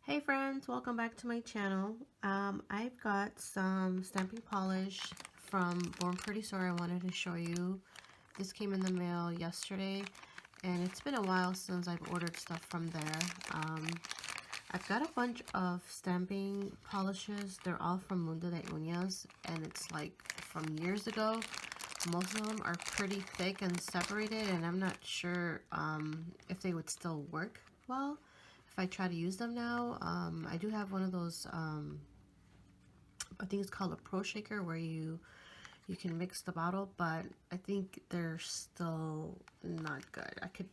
Hey friends, welcome back to my channel. I've got some stamping polish from Born Pretty Store I wanted to show you. This came in the mail yesterday and it's been a while since I've ordered stuff from there. I've got a bunch of stamping polishes. They're all from Mundo de Uñas and it's like from years ago. Most of them are pretty thick and separated and I'm not sure if they would still work well if I try to use them now. I do have one of those, I think it's called a Pro Shaker, where you can mix the bottle, but I think they're still not good. I could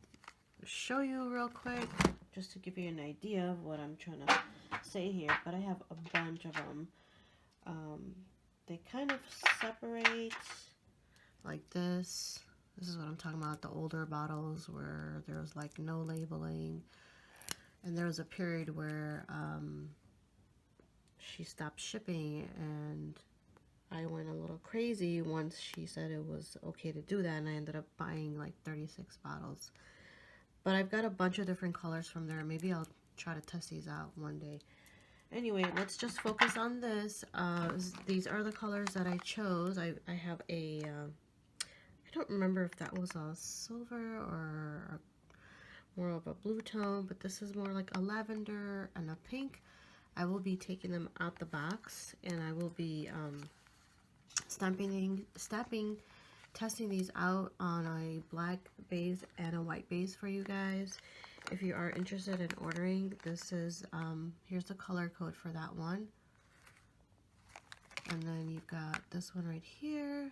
show you real quick just to give you an idea of what I'm trying to say here, but I have a bunch of them. They kind of separate like this. This is what I'm talking about, the older bottles where there was like no labeling. And there was a period where she stopped shipping and I went a little crazy once she said it was okay to do that, and I ended up buying like 36 bottles. But I've got a bunch of different colors from there. Maybe I'll try to test these out one day. Anyway, let's just focus on this. These are the colors that I chose. I have a, I don't remember if that was a silver or more of a blue tone, but this is more like a lavender and a pink. I will be taking them out the box and I will be testing these out on a black base and a white base for you guys. If you are interested in ordering, this is, here's the color code for that one. And then you've got this one right here.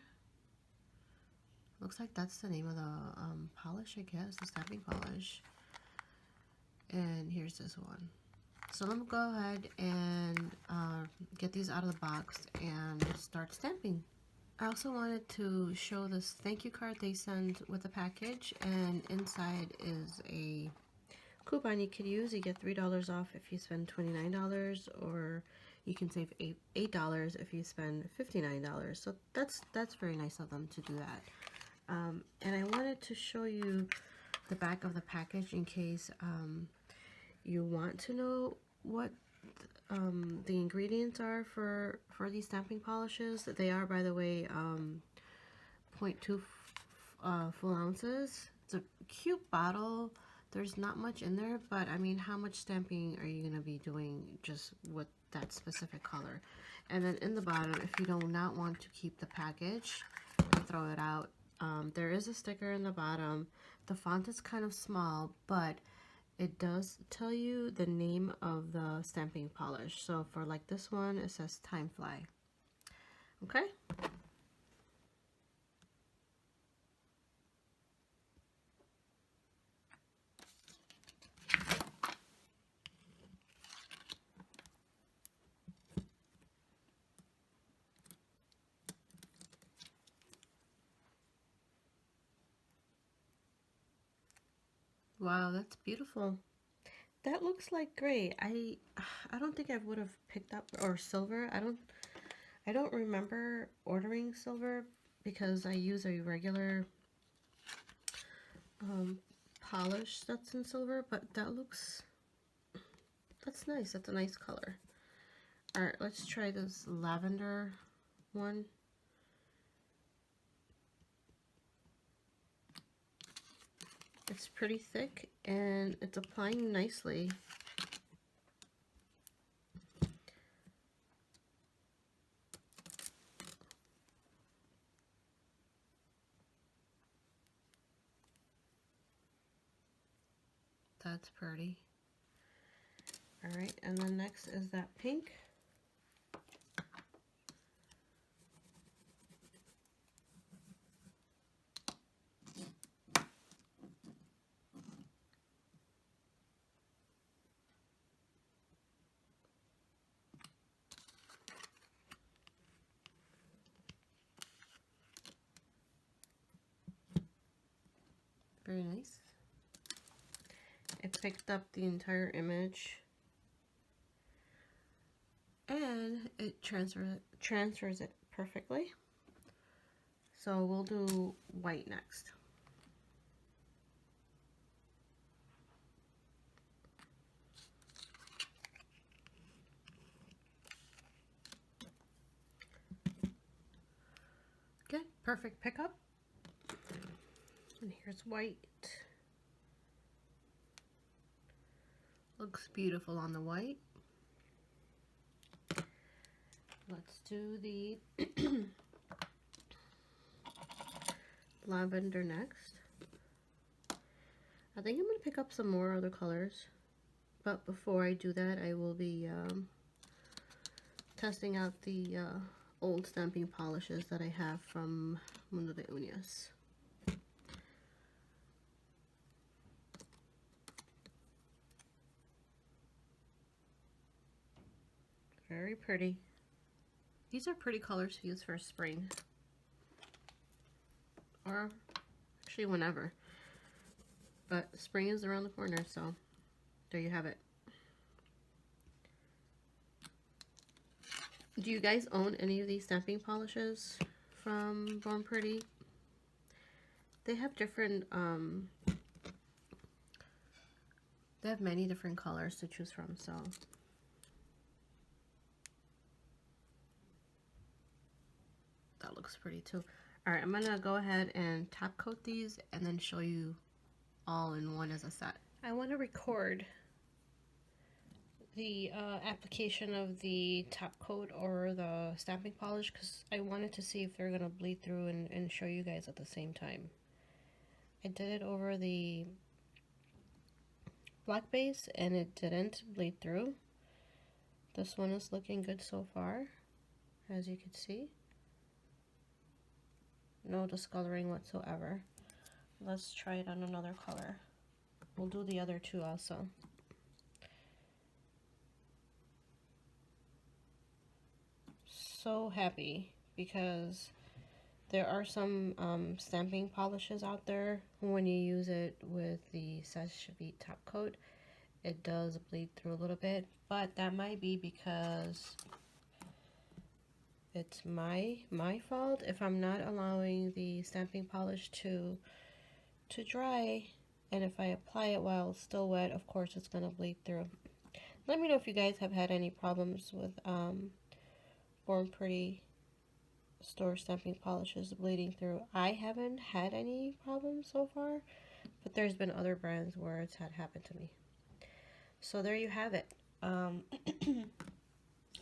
Looks like that's the name of the polish, I guess, the stamping polish. And here's this one. So let me go ahead and get these out of the box and start stamping. I also wanted to show this thank you card they send with the package, and inside is a coupon you could use. You get $3 off if you spend $29, or you can save $8 if you spend $59. So that's very nice of them to do that. And I wanted to show you the back of the package in case you want to know what the ingredients are for these stamping polishes. They are, by the way, 0.2 full ounces. It's a cute bottle. There's not much in there, but I mean, how much stamping are you going to be doing just with that specific color? And then in the bottom, if you do not want to keep the package and throw it out, there is a sticker in the bottom. The font is kind of small, but it does tell you the name of the stamping polish. So for like this one, it says Time Fly. Okay? Wow, that's beautiful. That looks like gray. I don't think I would have picked up, or silver. I don't remember ordering silver because I use a regular polish that's in silver, but that's nice. That's a nice color. All right, let's try this lavender one. It's pretty thick and it's applying nicely. That's pretty. All right, and then next is that pink. Very nice. It picked up the entire image and it transfers it perfectly. So we'll do white next. perfect pickup. And here's white. Looks beautiful on the white. Let's do the lavender next. I think I'm going to pick up some more other colors. But before I do that, I will be testing out the old stamping polishes that I have from Mundo de Uñas. Very pretty. These are pretty colors to use for spring. Or actually whenever. But spring is around the corner, so there you have it. Do you guys own any of these stamping polishes from Born Pretty? They have different, they have many different colors to choose from, so. That looks pretty too. Alright, I'm gonna go ahead and top coat these and then show you all in one as a set. I want to record the application of the top coat or the stamping polish because I wanted to see if they're going to bleed through and show you guys at the same time. I did it over the black base and it didn't bleed through. This one is looking good so far, as you can see. No discoloring whatsoever. Let's try it on another color. We'll do the other two also. So happy because there are some stamping polishes out there. When you use it with the Sèche Vite top coat, it does bleed through a little bit, but that might be because it's my fault if I'm not allowing the stamping polish to dry, and if I apply it while it's still wet, of course it's gonna bleed through. Let me know if you guys have had any problems with Born Pretty store stamping polishes bleeding through. I haven't had any problems so far, but there's been other brands where it's had happened to me. So there you have it.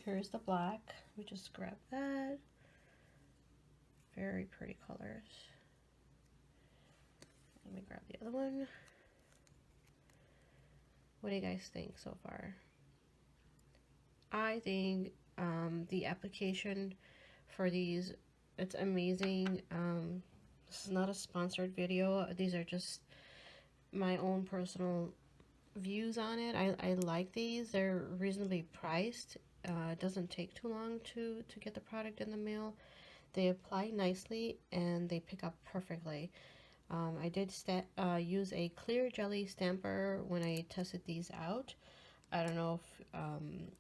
Here's the black. We just grab that. Very pretty colors. Let me grab the other one. What do you guys think so far? I think the application for these, it's amazing. This is not a sponsored video. These are just my own personal views on it. I like these. They're reasonably priced. It doesn't take too long to get the product in the mail. They apply nicely and they pick up perfectly. I did use a clear jelly stamper when I tested these out. I don't know if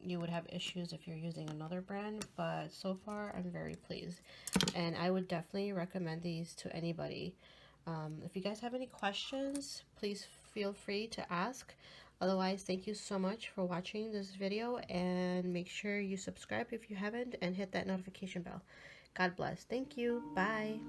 you would have issues if you're using another brand, but so far I'm very pleased. And I would definitely recommend these to anybody. If you guys have any questions, please feel free to ask. Otherwise, thank you so much for watching this video, and make sure you subscribe if you haven't and hit that notification bell. God bless. Thank you. Bye.